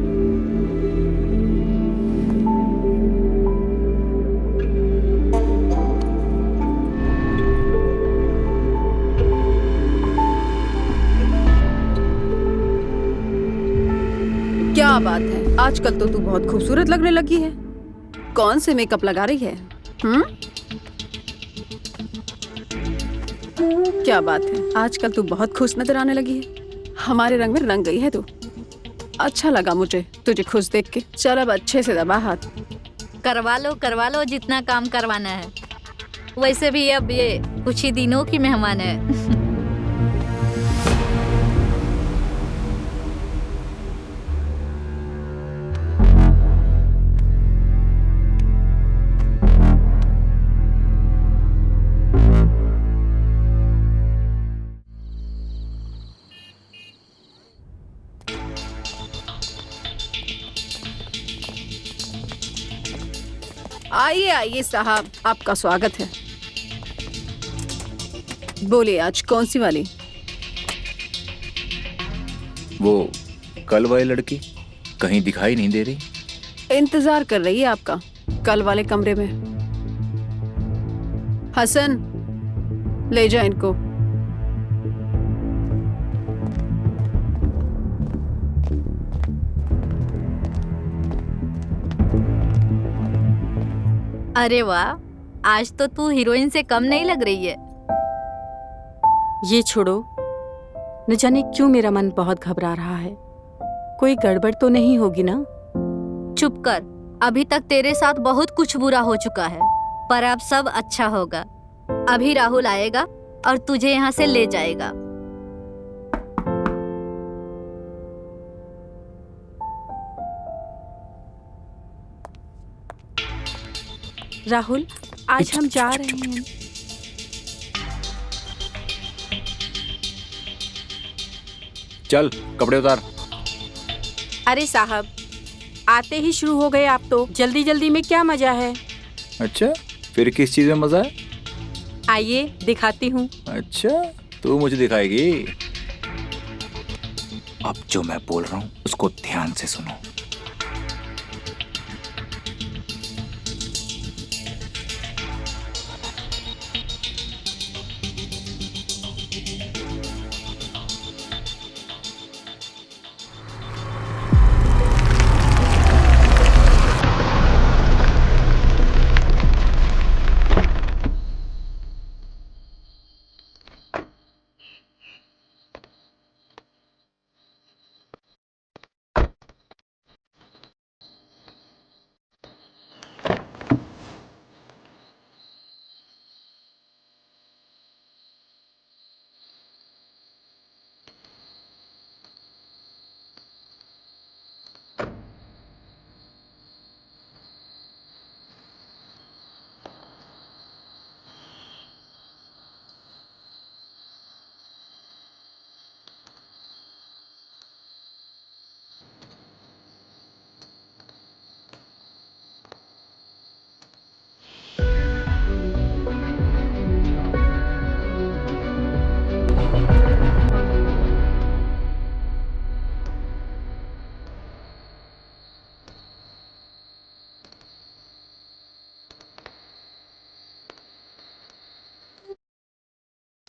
क्या बात है, आजकल तो तू बहुत खूबसूरत लगने लगी है। कौन से मेकअप लगा रही है? क्या बात है, आजकल तू बहुत खुश नजर आने लगी है। हमारे रंग में रंग गई है तू। अच्छा लगा मुझे तुझे खुश देख के। चल अब अच्छे से दबा हाथ। करवा लो जितना काम करवाना है। वैसे भी अब ये कुछ ही दिनों की मेहमान है। आइए आइए साहब, आपका स्वागत है। बोलिए आज कौन सी वाली? वो कल वाली लड़की कहीं दिखाई नहीं दे रही। इंतजार कर रही है आपका कल वाले कमरे में। हसन, ले जा इनको। अरे वाह, आज तो तू हीरोइन से कम नहीं लग रही है। ये छोड़ो, न जाने क्यों मेरा मन बहुत घबरा रहा है। कोई गड़बड़ तो नहीं होगी ना? चुप कर, अभी तक तेरे साथ बहुत कुछ बुरा हो चुका है, पर अब सब अच्छा होगा। अभी राहुल आएगा और तुझे यहाँ से ले जाएगा। राहुल, आज हम जा रहे हैं। चल कपड़े उतार। अरे साहब, आते ही शुरू हो गए आप तो। जल्दी जल्दी में क्या मजा है? अच्छा, फिर किस चीज में मजा है? आइए दिखाती हूँ। अच्छा, तू मुझे दिखाएगी। अब जो मैं बोल रहा हूँ उसको ध्यान से सुनो।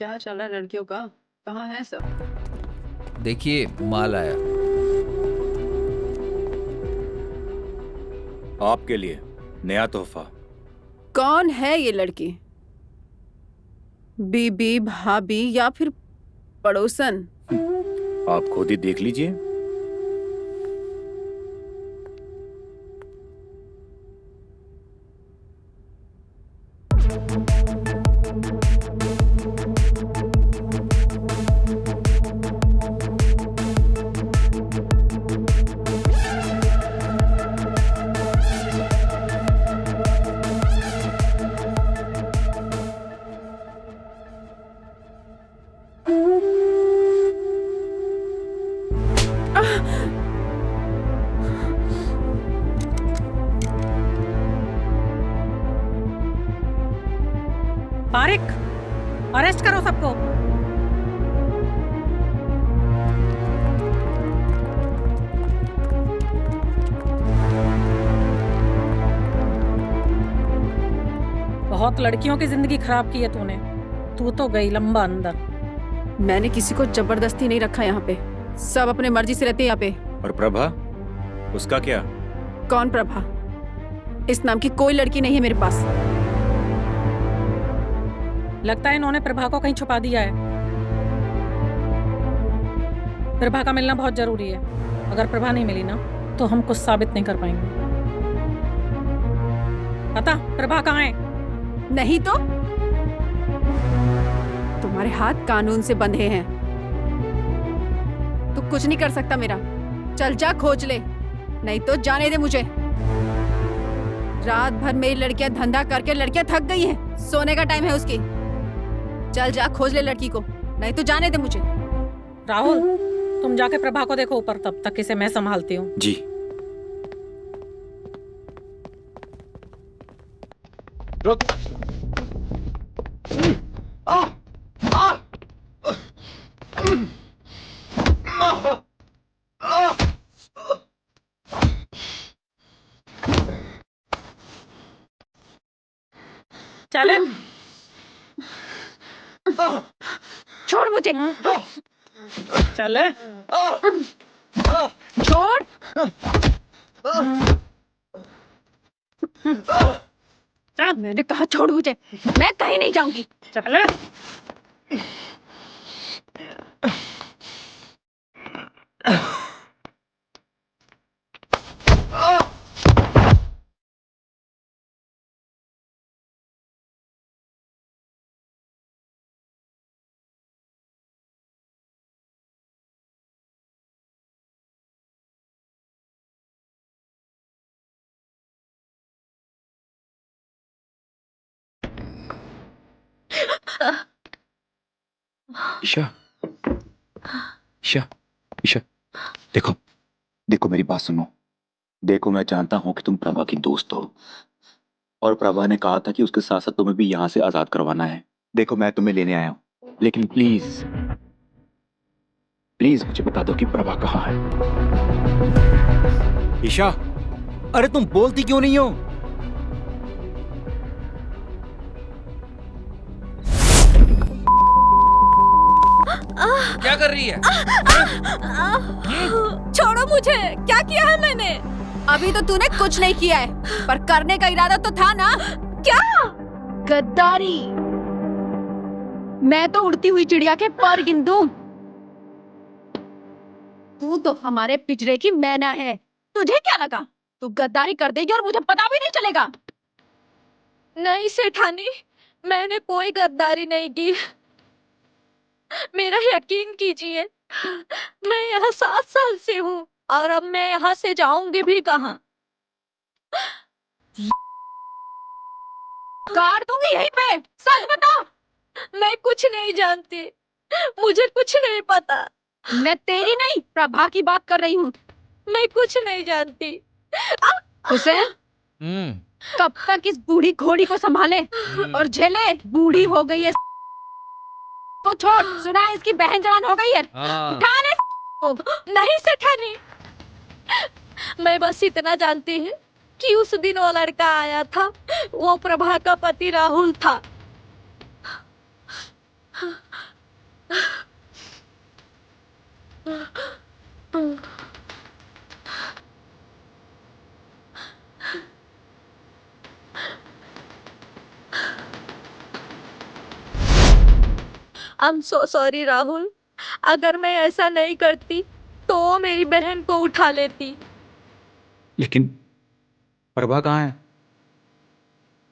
क्या चल रहा है लड़कियों का? कहाँ है सब? देखिए माल आया। आपके लिए नया तोहफा। कौन है ये लड़की? बीबी, भाभी या फिर पड़ोसन? आप खुद ही देख लीजिए। पारिक, अरेस्ट करो सबको। बहुत लड़कियों की जिंदगी खराब की है तूने। तू तो गई लंबा अंदर। मैंने किसी को जबरदस्ती नहीं रखा यहाँ पे, सब अपने मर्जी से रहते हैं यहाँ पे। और प्रभा, उसका क्या? कौन प्रभा? इस नाम की कोई लड़की नहीं है मेरे पास। लगता है इन्होंने प्रभा को कहीं छुपा दिया है। प्रभा का मिलना बहुत जरूरी है। अगर प्रभा नहीं मिली ना तो हम कुछ साबित नहीं कर पाएंगे। पता प्रभा कहाँ है? नहीं तो तुम्हारे हाथ कानून से बंधे हैं। तू कुछ नहीं कर सकता मेरा। चल जा खोज ले, नहीं तो जाने दे मुझे। रात भर मेरी लड़कियां धंधा करके लड़कियां थक गई हैं। सोने का टाइम है उसकी। चल जा खोज ले लड़की को, नहीं तो जाने दे मुझे। राहुल, तुम जाके प्रभा को देखो ऊपर, तब तक इसे मैं संभालती हूँ। जी। रुक। चले। छोड़ मुझे। चले। छोड़। मैंने कहा छोड़ मुझे, मैं कहीं नहीं जाऊंगी। चले। ईशा, ईशा, ईशा, देखो, देखो मेरी बात सुनो। देखो मैं जानता हूँ कि तुम प्रभा की दोस्त हो, और प्रभा ने कहा था कि उसके साथ साथ तुम्हें भी यहाँ से आजाद करवाना है। देखो मैं तुम्हें लेने आया हूँ, लेकिन प्लीज प्लीज मुझे बता दो कि प्रभा कहाँ है। ईशा, अरे तुम बोलती क्यों नहीं हो? क्या कर रही है? छोड़ो मुझे। क्या किया है मैंने? अभी तो तूने कुछ नहीं किया है, पर करने का इरादा तो था ना? क्या गद्दारी? मैं तो उड़ती हुई चिड़िया के पर गिन दूं। तू तो हमारे पिंजरे की मैना है। तुझे क्या लगा तू गद्दारी कर देगी और मुझे पता भी नहीं चलेगा? नहीं सेठानी, मैंने कोई गद्दारी नहीं की। मेरा यकीन कीजिए, मैं यहाँ 7 साल से हूँ और अब मैं यहाँ से जाऊंगी भी कहाँ। काट दूंगी यहीं पे। सच बता। मैं कुछ नहीं जानती, मुझे कुछ नहीं पता। मैं तेरी नहीं प्रभा की बात कर रही हूँ। मैं कुछ नहीं जानती। हुसैन, कब तक इस बूढ़ी घोड़ी को संभाले और झेले? बूढ़ी हो गई है तो छोड़। सुना है इसकी बहन जवान हो गई है। उठा ले को। नहीं सेठानी, मैं बस इतना जानती हूँ कि उस दिन वो लड़का आया था, वो प्रभा का पति राहुल था। I'm so sorry Rahul. अगर मैं ऐसा नहीं करती तो वो मेरी बहन को उठा लेती। लेकिन प्रभा कहाँ है?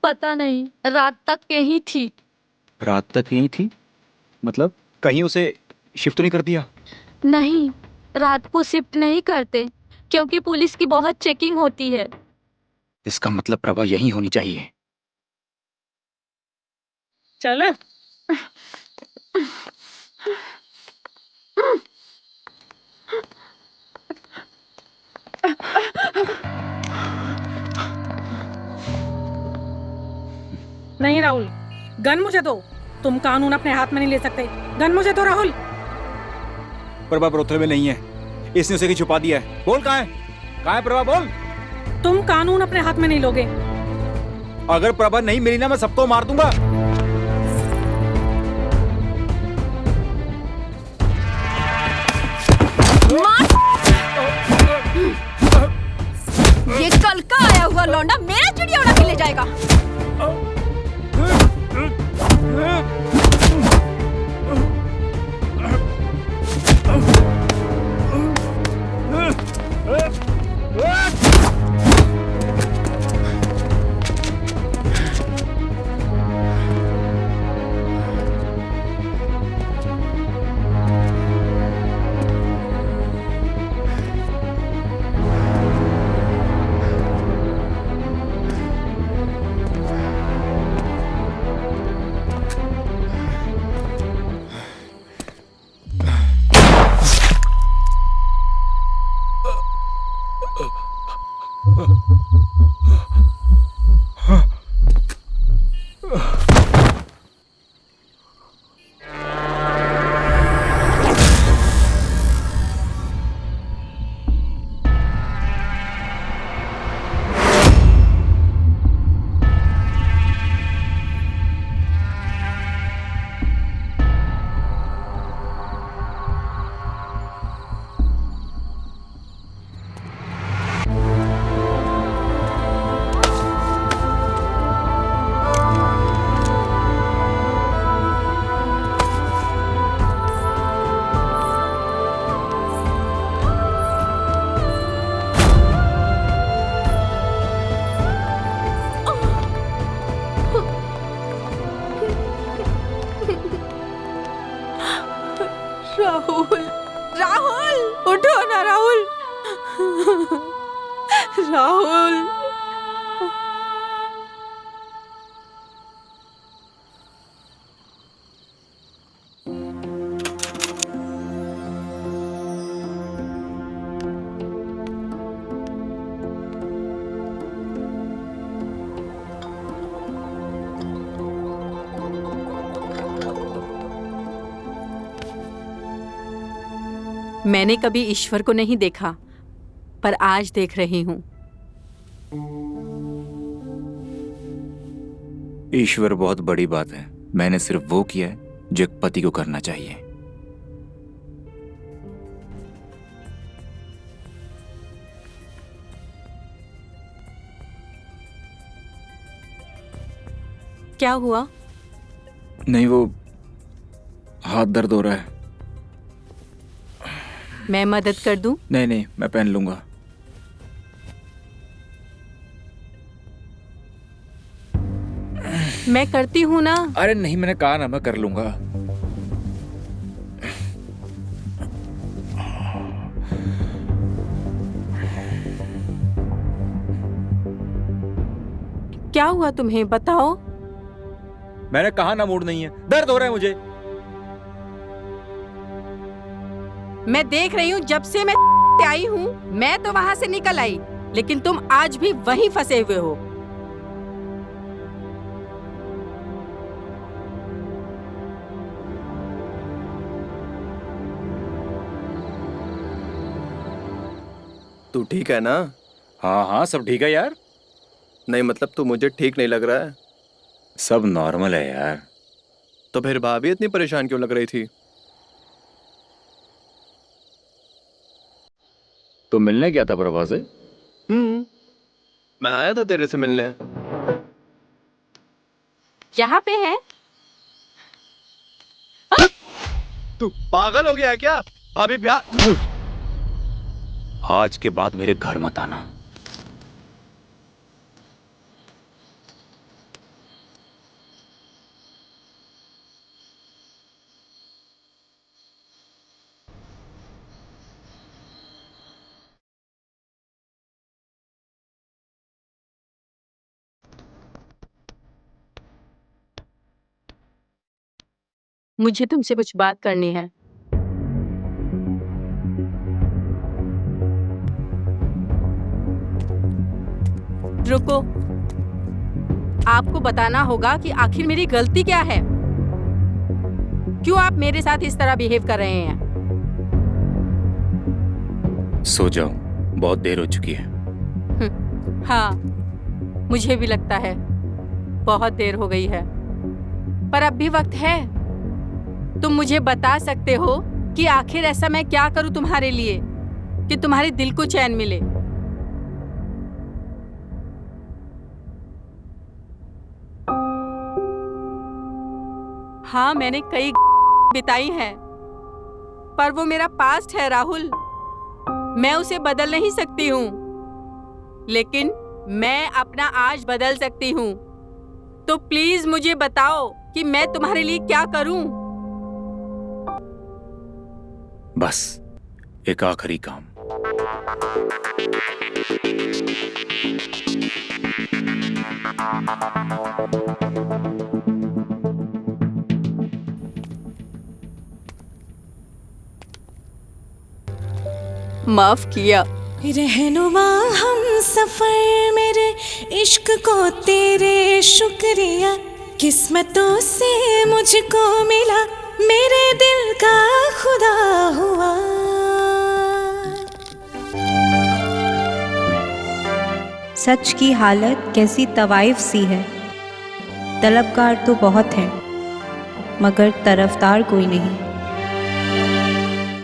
पता नहीं, रात तक यही थी। रात तक यहीं थी? मतलब कहीं उसे शिफ्ट तो नहीं कर दिया? नहीं, रात को शिफ्ट नहीं करते क्योंकि पुलिस की बहुत चेकिंग होती है। इसका मतलब प्रभा यहीं होनी चाहिए। चल नहीं राहुल, गन मुझे दो। तुम कानून अपने हाथ में नहीं ले सकते। गन मुझे दो राहुल। प्रभा ब्रोथल में नहीं है, इसने उसे छुपा दिया है। बोल कहाँ है? कहाँ है प्रभा? बोल। तुम कानून अपने हाथ में नहीं लोगे। अगर प्रभा नहीं मिली ना, मैं सबको मार दूंगा। ये कल का आया हुआ लौंडा मेरा चिड़िया उड़ा के ले जाएगा। राहुल, राहुल, उठो ना राहुल। राहुल, मैंने कभी ईश्वर को नहीं देखा, पर आज देख रही हूँ। ईश्वर बहुत बड़ी बात है। मैंने सिर्फ वो किया है जो एक पति को करना चाहिए। क्या हुआ? नहीं, वो हाथ दर्द हो रहा है। मैं मदद कर दूं? नहीं नहीं, मैं पहन लूंगा। मैं करती हूँ ना। अरे नहीं, मैंने कहा ना, मैं कर लूंगा। क्या हुआ तुम्हें, बताओ। मैंने कहा ना, मूड नहीं है, दर्द हो रहा है मुझे। मैं देख रही हूँ, जब से मैं आई हूँ, मैं तो वहां से निकल आई, लेकिन तुम आज भी वहीं फंसे हुए हो। तू ठीक है ना? हाँ हाँ, सब ठीक है यार। नहीं मतलब तू मुझे ठीक नहीं लग रहा है। सब नॉर्मल है यार। तो फिर भाभी इतनी परेशान क्यों लग रही थी? तो मिलने क्या था प्रभा से? मैं आया था तेरे से मिलने। यहाँ पे है? तू पागल हो गया है क्या? अभी प्यार। आज के बाद मेरे घर मत आना। मुझे तुमसे कुछ बात करनी है। रुको, आपको बताना होगा कि आखिर मेरी गलती क्या है। क्यों आप मेरे साथ इस तरह बिहेव कर रहे हैं? सो जाओ, बहुत देर हो चुकी है। हाँ, मुझे भी लगता है बहुत देर हो गई है, पर अब भी वक्त है। तुम मुझे बता सकते हो कि आखिर ऐसा मैं क्या करूं तुम्हारे लिए कि तुम्हारे दिल को चैन मिले। हाँ, मैंने कई बिताई हैं, पर वो मेरा पास्ट है राहुल। मैं उसे बदल नहीं सकती हूँ, लेकिन मैं अपना आज बदल सकती हूँ। तो प्लीज मुझे बताओ कि मैं तुम्हारे लिए क्या करूं? बस एक आखिरी काम। माफ किया। रहनुमा हम सफर मेरे इश्क को तेरे शुक्रिया, किस्मतों से मुझको मिला मेरे दिल का खुदा हुआ। सच की हालत कैसी तवाइफ सी है, तलबगार तो बहुत हैं मगर तरफदार कोई नहीं।